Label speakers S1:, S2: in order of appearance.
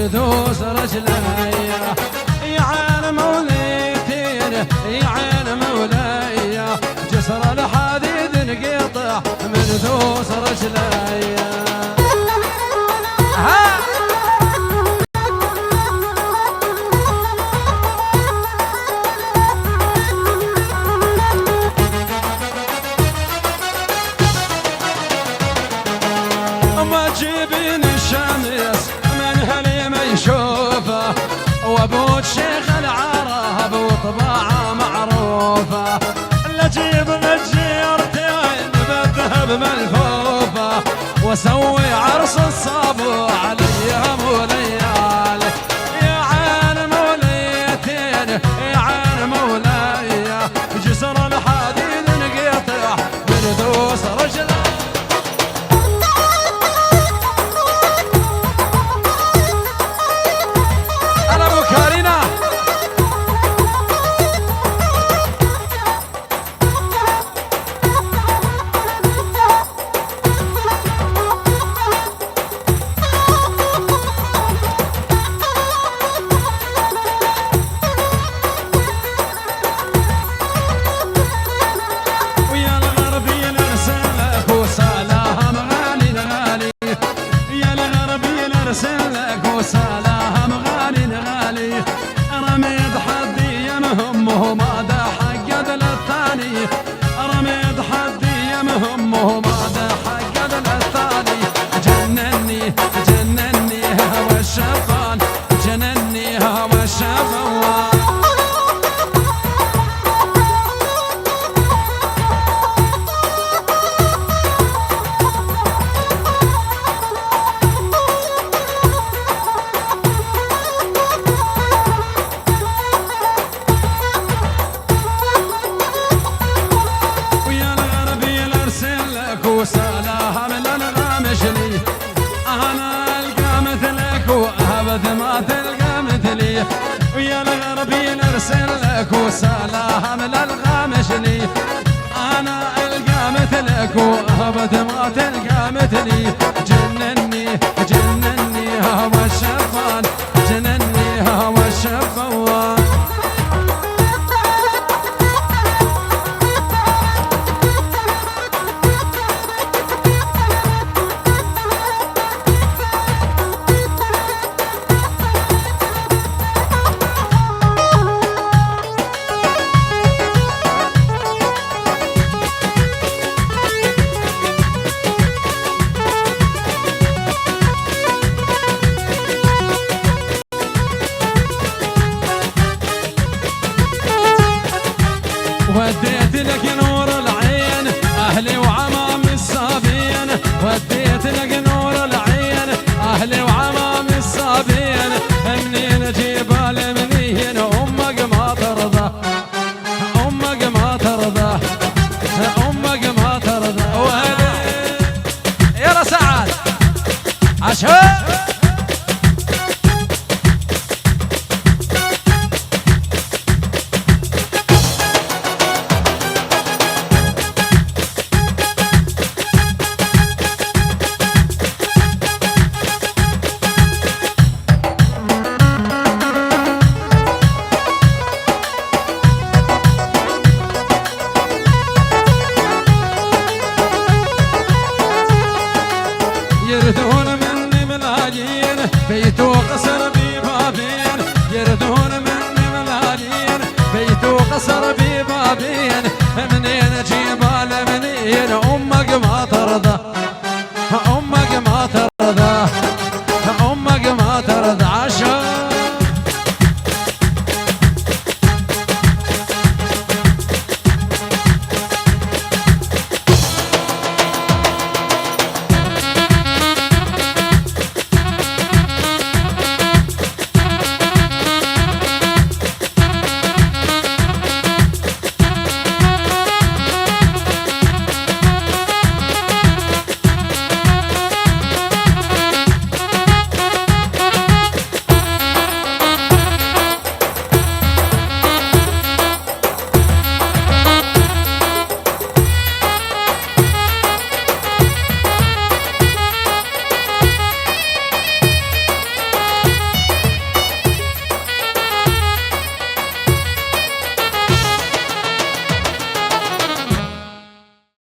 S1: بردوس رجلي يا عين موليتين يا عين مولاي جسر الحديد انقطع من دوس رجلي ما تجيبين الشمس من هلي ما يشوفه وابو الشيخ العرب وطباعه معروفه لا جيب غجيرتين بالذهب ملفوفه واسوي عرس الصابو عليهم وليالي يا عين موليتين يا عين مولاي جسر الحديد انقطع بردوس رجلي وسلام غالي غالي رميد حدي يمهمه ما دا حقد للثاني رميد حدي يمهمه ما دا حقد للثاني جنني جنني هوى الشفان جنني هوى الشفان وسلام للغامشلي انا القى مثلك وابد ما تلقى مثلي ويا الغربي نرسل لك وسلام للغامشلي انا القى مثلك وابد ما تلقى مثلي جنني جنني هوى الشفان جنني هوى الشفان وديت لك نور العين اهلي وعمام الصابين وديت لك نور العين اهلي وعمام الصابين منين جبال منين امك ما ترضى امك ما ترضى امك ما ترضى يلا سعد عشان يردون مني ملايين بيت وقصر ببابين يردون مني ملايين بيت وقصر ببابين منين